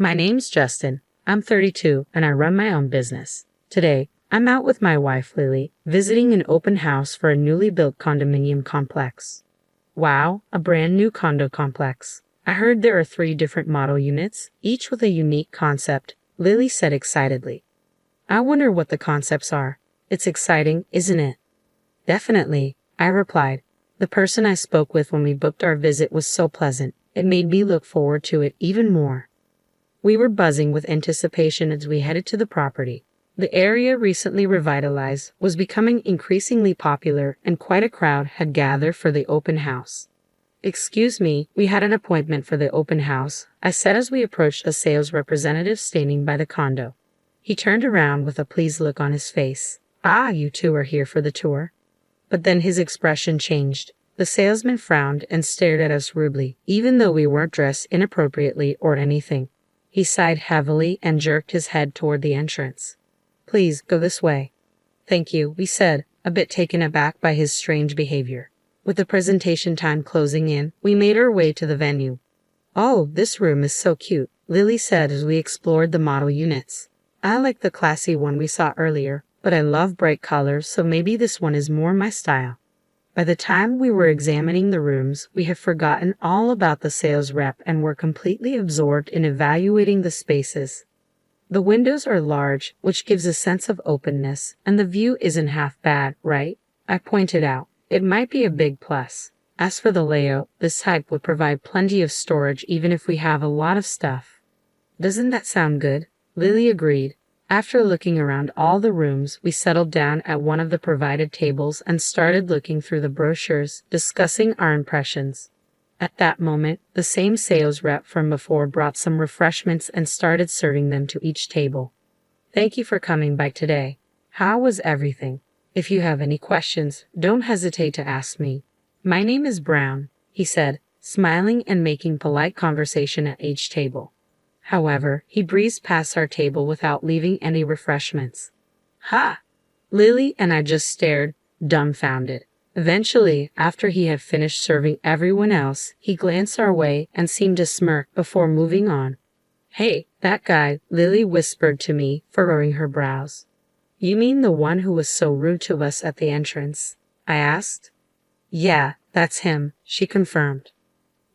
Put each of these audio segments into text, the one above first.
My name's Justin. I'm 32 and I run my own business. Today, I'm out with my wife Lily, visiting an open house for a newly built condominium complex. Wow, a brand new condo complex. I heard there are 3 different model units, each with a unique concept, Lily said excitedly. I wonder what the concepts are. It's exciting, isn't it? Definitely, I replied. The person I spoke with when we booked our visit was so pleasant, it made me look forward to it even more. We were buzzing with anticipation as we headed to the property. The area, recently revitalized, was becoming increasingly popular and quite a crowd had gathered for the open house. Excuse me, we had an appointment for the open house, I said as we approached a sales representative standing by the condo. He turned around with a pleased look on his face. Ah, you two are here for the tour. But then his expression changed. The salesman frowned and stared at us rudely, even though we weren't dressed inappropriately or anything. He sighed heavily and jerked his head toward the entrance. Please, go this way. Thank you, we said, a bit taken aback by his strange behavior. With the presentation time closing in, we made our way to the venue. Oh, this room is so cute, Lily said as we explored the model units. I like the classy one we saw earlier, but I love bright colors, so maybe this one is more my style. By the time we were examining the rooms, we had forgotten all about the sales rep and were completely absorbed in evaluating the spaces. The windows are large, which gives a sense of openness, and the view isn't half bad, right? I pointed out. It might be a big plus. As for the layout, this type would provide plenty of storage even if we have a lot of stuff. Doesn't that sound good? Lily agreed. After looking around all the rooms, we settled down at one of the provided tables and started looking through the brochures, discussing our impressions. At that moment, the same sales rep from before brought some refreshments and started serving them to each table. Thank you for coming by today. How was everything? If you have any questions, don't hesitate to ask me. My name is Brown, he said, smiling and making polite conversation at each table. However, he breezed past our table without leaving any refreshments. Ha! Lily and I just stared, dumbfounded. Eventually, after he had finished serving everyone else, he glanced our way and seemed to smirk before moving on. Hey, that guy, Lily whispered to me, furrowing her brows. You mean the one who was so rude to us at the entrance? I asked. Yeah, that's him, she confirmed.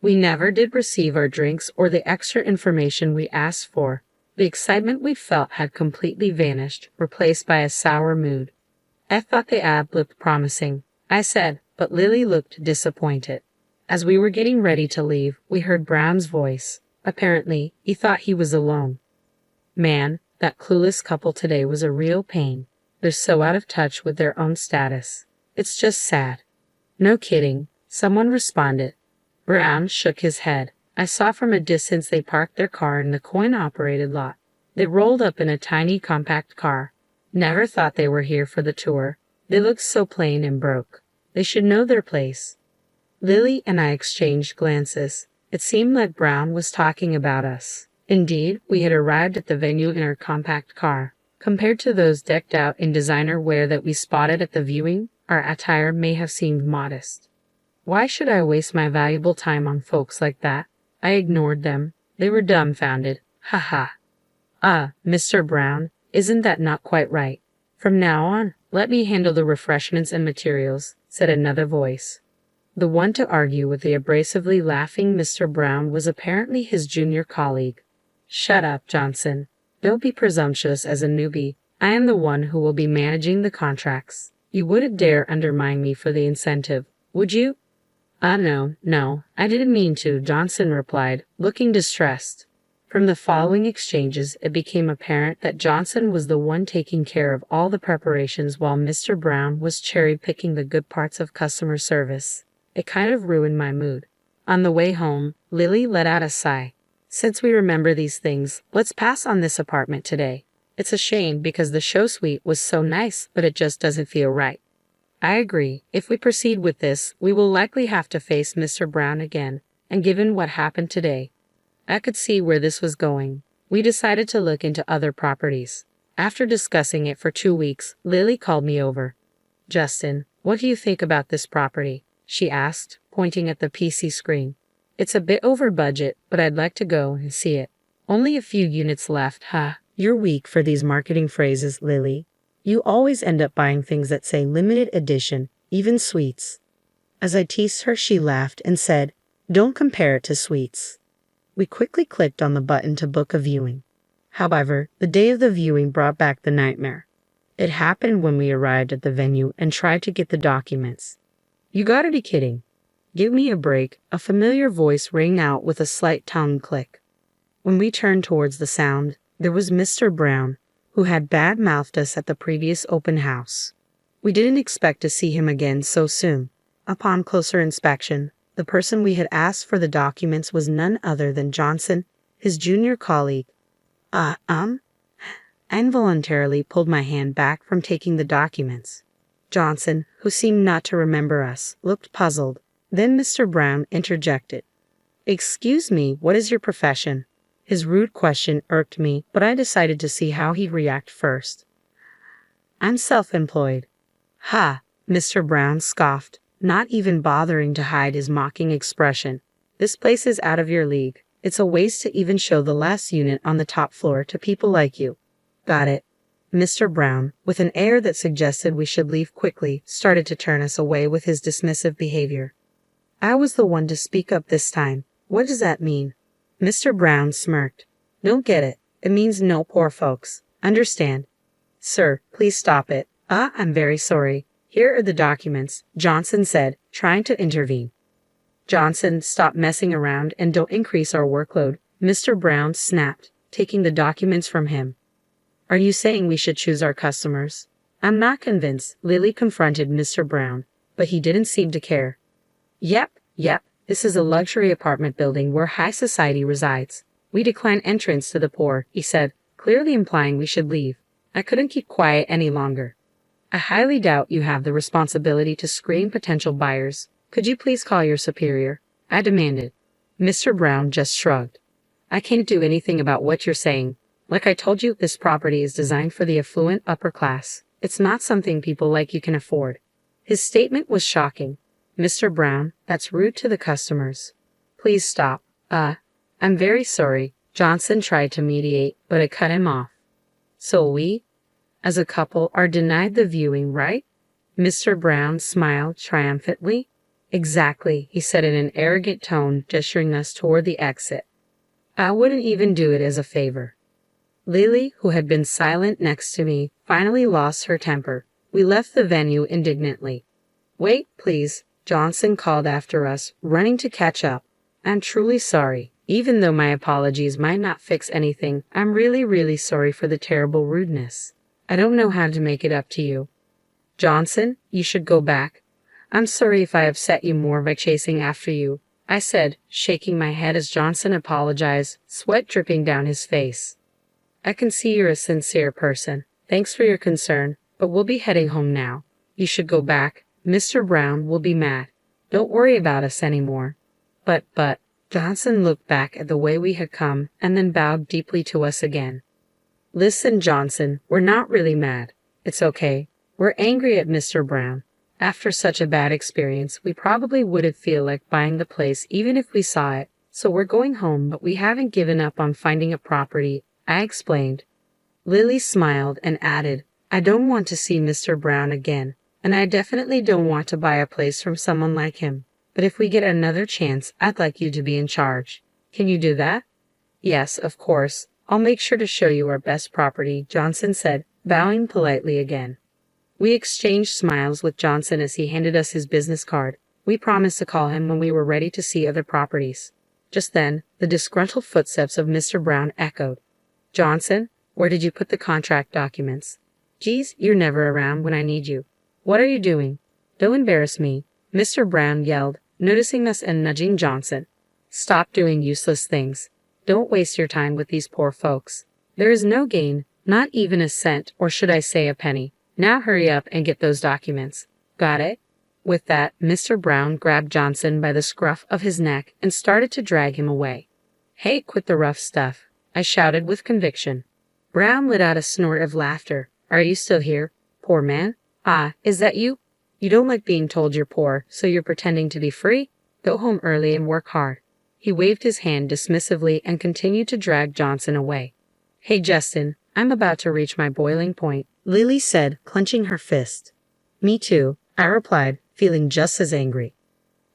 We never did receive our drinks or the extra information we asked for. The excitement we felt had completely vanished, replaced by a sour mood. I thought the ad looked promising, I said, but Lily looked disappointed. As we were getting ready to leave, we heard Brown's voice. Apparently, he thought he was alone. Man, that clueless couple today was a real pain. They're so out of touch with their own status. It's just sad. No kidding, someone responded. Brown shook his head. I saw from a distance they parked their car in the coin-operated lot. They rolled up in a tiny compact car. Never thought they were here for the tour. They looked so plain and broke. They should know their place. Lily and I exchanged glances. It seemed like Brown was talking about us. Indeed, we had arrived at the venue in our compact car. Compared to those decked out in designer wear that we spotted at the viewing, our attire may have seemed modest. Why should I waste my valuable time on folks like that? I ignored them. They were dumbfounded. Ha ha. Mr. Brown, isn't that not quite right? From now on, let me handle the refreshments and materials, said another voice. The one to argue with the abrasively laughing Mr. Brown was apparently his junior colleague. Shut up, Johnson. Don't be presumptuous as a newbie. I am the one who will be managing the contracts. You wouldn't dare undermine me for the incentive, would you? No, I didn't mean to, Johnson replied, looking distressed. From the following exchanges, it became apparent that Johnson was the one taking care of all the preparations while Mr. Brown was cherry-picking the good parts of customer service. It kind of ruined my mood. On the way home, Lily let out a sigh. Since we remember these things, let's pass on this apartment today. It's a shame because the show suite was so nice, but it just doesn't feel right. I agree. If we proceed with this, we will likely have to face Mr. Brown again, and given what happened today, I could see where this was going. We decided to look into other properties. After discussing it for 2 weeks, Lily called me over. Justin, what do you think about this property? She asked, pointing at the PC screen. It's a bit over budget, but I'd like to go and see it. Only a few units left, huh? You're weak for these marketing phrases, Lily. You always end up buying things that say limited edition, even sweets. As I teased her, she laughed and said, "Don't compare it to sweets." We quickly clicked on the button to book a viewing. However, the day of the viewing brought back the nightmare. It happened when we arrived at the venue and tried to get the documents. You gotta be kidding. Give me a break, a familiar voice rang out with a slight tongue click. When we turned towards the sound, there was Mr. Brown, who had bad-mouthed us at the previous open house. We didn't expect to see him again so soon. Upon closer inspection, the person we had asked for the documents was none other than Johnson, his junior colleague. I involuntarily pulled my hand back from taking the documents. Johnson, who seemed not to remember us, looked puzzled. Then Mr. Brown interjected. "Excuse me, what is your profession?" His rude question irked me, but I decided to see how he'd react first. "I'm self-employed." "Ha!" Mr. Brown scoffed, not even bothering to hide his mocking expression. "This place is out of your league. It's a waste to even show the last unit on the top floor to people like you." "Got it." Mr. Brown, with an air that suggested we should leave quickly, started to turn us away with his dismissive behavior. I was the one to speak up this time. "What does that mean?" Mr. Brown smirked. "Don't get it. It means no poor folks. Understand?" "Sir, please stop it." I'm very sorry. Here are the documents," Johnson said, trying to intervene. "Johnson, stop messing around and don't increase our workload," Mr. Brown snapped, taking the documents from him. "Are you saying we should choose our customers?" "I'm not convinced," Lily confronted Mr. Brown, but he didn't seem to care. Yep. This is a luxury apartment building where high society resides. We decline entrance to the poor," he said, clearly implying we should leave. I couldn't keep quiet any longer. "I highly doubt you have the responsibility to screen potential buyers. Could you please call your superior?" I demanded. Mr. Brown just shrugged. "I can't do anything about what you're saying. Like I told you, this property is designed for the affluent upper class. It's not something people like you can afford." His statement was shocking. "Mr. Brown, that's rude to the customers." "Please stop." I'm very sorry." Johnson tried to mediate, but I cut him off. "So we, as a couple, are denied the viewing, right?" Mr. Brown smiled triumphantly. "Exactly," he said in an arrogant tone, gesturing us toward the exit. "I wouldn't even do it as a favor." Lily, who had been silent next to me, finally lost her temper. We left the venue indignantly. "Wait, please," Johnson called after us, running to catch up. "I'm truly sorry. Even though my apologies might not fix anything, I'm really sorry for the terrible rudeness. I don't know how to make it up to you." "Johnson, you should go back." "I'm sorry if I upset you more by chasing after you," I said, shaking my head as Johnson apologized, sweat dripping down his face. "I can see you're a sincere person. Thanks for your concern, but we'll be heading home now. You should go back. Mr. Brown will be mad. Don't worry about us anymore." But, Johnson looked back at the way we had come and then bowed deeply to us again. "Listen, Johnson, we're not really mad. It's okay. We're angry at Mr. Brown. After such a bad experience, we probably wouldn't feel like buying the place even if we saw it. So we're going home, but we haven't given up on finding a property," I explained. Lily smiled and added, "I don't want to see Mr. Brown again. And I definitely don't want to buy a place from someone like him. But if we get another chance, I'd like you to be in charge. Can you do that?" "Yes, of course. I'll make sure to show you our best property," Johnson said, bowing politely again. We exchanged smiles with Johnson as he handed us his business card. We promised to call him when we were ready to see other properties. Just then, the disgruntled footsteps of Mr. Brown echoed. "Johnson, where did you put the contract documents?" "Geez, you're never around when I need you." "What are you doing?" "Don't embarrass me," Mr. Brown yelled, noticing us and nudging Johnson. "Stop doing useless things. Don't waste your time with these poor folks. There is no gain, not even a cent, or should I say a penny. Now hurry up and get those documents." "Got it?" With that, Mr. Brown grabbed Johnson by the scruff of his neck and started to drag him away. "Hey, quit the rough stuff," I shouted with conviction. Brown let out a snort of laughter. "Are you still here, poor man? Is that you? You don't like being told you're poor, so you're pretending to be free? Go home early and work hard." He waved his hand dismissively and continued to drag Johnson away. Hey Justin, I'm about to reach my boiling point, Lily said, clenching her fist. Me too, I replied, feeling just as angry.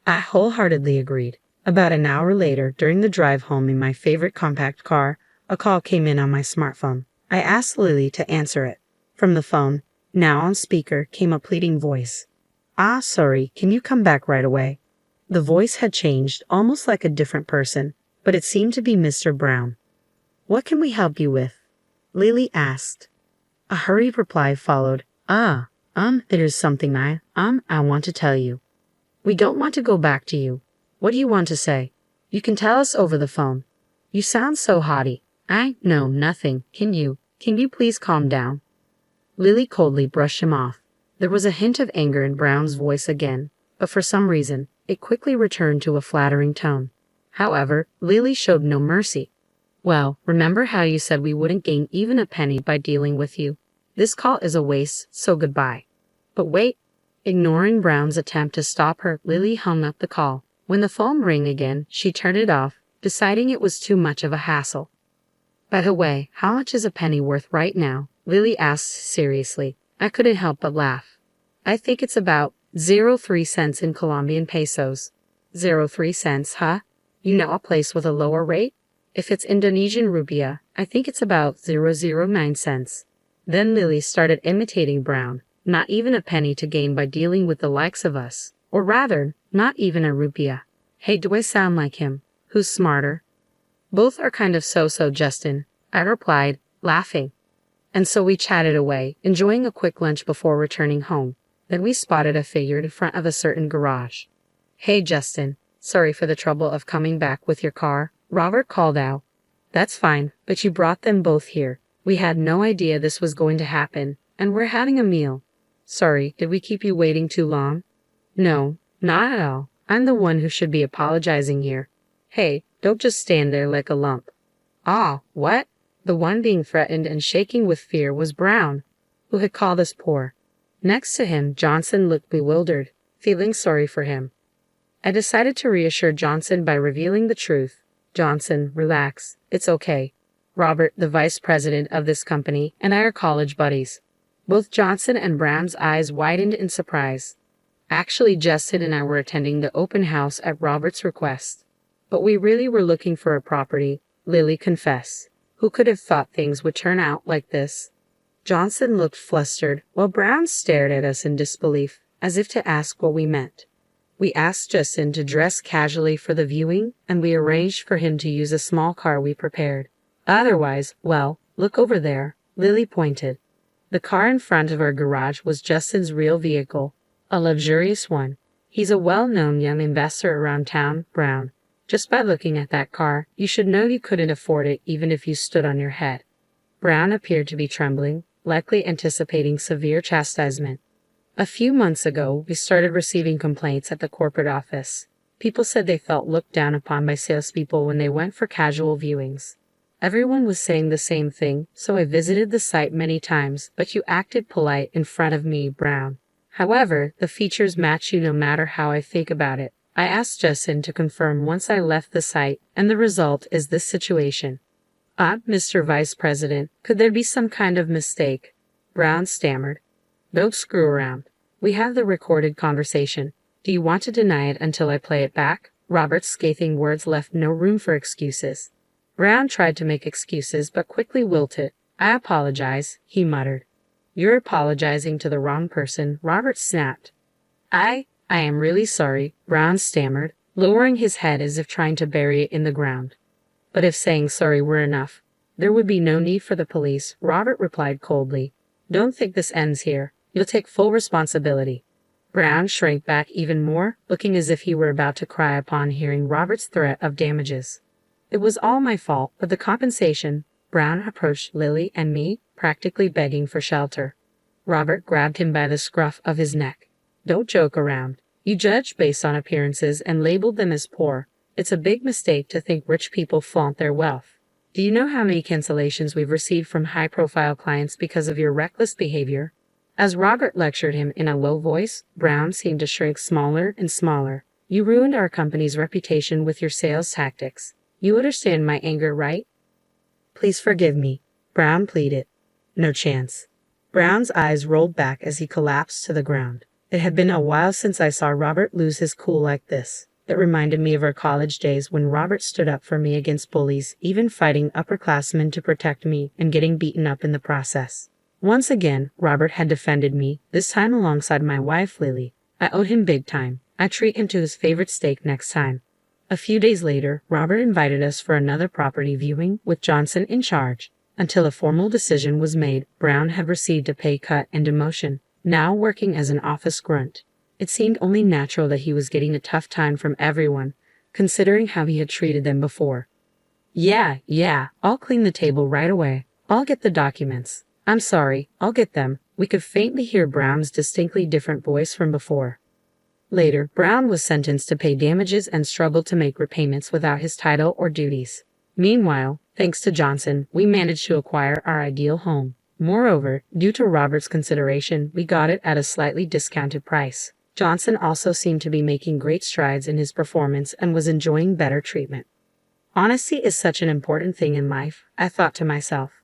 I wholeheartedly agreed. About an hour later, during the drive home in my favorite compact car, a call came in on my smartphone. I asked Lily to answer it. From the phone, now on speaker, came a pleading voice. Sorry, can you come back right away? The voice had changed, almost like a different person, but it seemed to be Mr. Brown. What can we help you with? Lily asked. A hurried reply followed. There's something I want to tell you. We don't want to go back to you. What do you want to say? You can tell us over the phone. You sound so haughty. No, nothing. Can you please calm down? Lily coldly brushed him off. There was a hint of anger in Brown's voice again, but for some reason, it quickly returned to a flattering tone. However, Lily showed no mercy. Well, remember how you said we wouldn't gain even a penny by dealing with you? This call is a waste, so goodbye. But wait. Ignoring Brown's attempt to stop her, Lily hung up the call. When the phone rang again, she turned it off, deciding it was too much of a hassle. By the way, how much is a penny worth right now? Lily asked seriously. I couldn't help but laugh. I think it's about 0.03 cents in Colombian pesos. 0.03 cents, huh? You know a place with a lower rate? If it's Indonesian rupiah, I think it's about 0.009 cents. Then Lily started imitating Brown. Not even a penny to gain by dealing with the likes of us. Or rather, not even a rupiah. Hey, do I sound like him? Who's smarter? Both are kind of so-so, Justin, I replied, laughing. And so we chatted away, enjoying a quick lunch before returning home. Then we spotted a figure in front of a certain garage. Hey, Justin, sorry for the trouble of coming back with your car, Robert called out. That's fine, but you brought them both here. We had no idea this was going to happen, and we're having a meal. Sorry, did we keep you waiting too long? No, not at all. I'm the one who should be apologizing here. Hey, don't just stand there like a lump. What? The one being threatened and shaking with fear was Brown, who had called us poor. Next to him, Johnson looked bewildered, feeling sorry for him. I decided to reassure Johnson by revealing the truth. Johnson, relax. It's okay. Robert, the vice president of this company, and I are college buddies. Both Johnson and Brown's eyes widened in surprise. Actually, Justin and I were attending the open house at Robert's request. But we really were looking for a property, Lily confessed. Who could have thought things would turn out like this? Johnson looked flustered, while Brown stared at us in disbelief, as if to ask what we meant. We asked Justin to dress casually for the viewing, and we arranged for him to use a small car we prepared. Otherwise, well, look over there, Lily pointed. The car in front of our garage was Justin's real vehicle, a luxurious one. He's a well-known young investor around town, Brown. Just by looking at that car, you should know you couldn't afford it even if you stood on your head. Brown appeared to be trembling, likely anticipating severe chastisement. A few months ago, we started receiving complaints at the corporate office. People said they felt looked down upon by salespeople when they went for casual viewings. Everyone was saying the same thing, so I visited the site many times, but you acted polite in front of me, Brown. However, the features match you no matter how I think about it. I asked Justin to confirm once I left the site, and the result is this situation. Mr. Vice President, could there be some kind of mistake? Brown stammered. Don't screw around. We have the recorded conversation. Do you want to deny it until I play it back? Robert's scathing words left no room for excuses. Brown tried to make excuses but quickly wilted. I apologize, he muttered. You're apologizing to the wrong person, Robert snapped. I am really sorry, Brown stammered, lowering his head as if trying to bury it in the ground. But if saying sorry were enough, there would be no need for the police, Robert replied coldly. Don't think this ends here. You'll take full responsibility. Brown shrank back even more, looking as if he were about to cry upon hearing Robert's threat of damages. It was all my fault, but the compensation. Brown approached Lily and me, practically begging for shelter. Robert grabbed him by the scruff of his neck. Don't joke around. You judge based on appearances and labeled them as poor. It's a big mistake to think rich people flaunt their wealth. Do you know how many cancellations we've received from high-profile clients because of your reckless behavior? As Robert lectured him in a low voice, Brown seemed to shrink smaller and smaller. You ruined our company's reputation with your sales tactics. You understand my anger, right? Please forgive me, Brown pleaded. No chance. Brown's eyes rolled back as he collapsed to the ground. It had been a while since I saw Robert lose his cool like this. It reminded me of our college days when Robert stood up for me against bullies, even fighting upperclassmen to protect me and getting beaten up in the process. Once again, Robert had defended me, this time alongside my wife Lily. I owed him big time. I'd treat him to his favorite steak next time. A few days later, Robert invited us for another property viewing with Johnson in charge. Until a formal decision was made, Brown had received a pay cut and demotion, now working as an office grunt. It seemed only natural that he was getting a tough time from everyone, considering how he had treated them before. Yeah, I'll clean the table right away. I'll get the documents. I'm sorry, I'll get them. We could faintly hear Brown's distinctly different voice from before. Later, Brown was sentenced to pay damages and struggled to make repayments without his title or duties. Meanwhile, thanks to Johnson, we managed to acquire our ideal home. Moreover, due to Robert's consideration, we got it at a slightly discounted price. Johnson also seemed to be making great strides in his performance and was enjoying better treatment. Honesty is such an important thing in life, I thought to myself.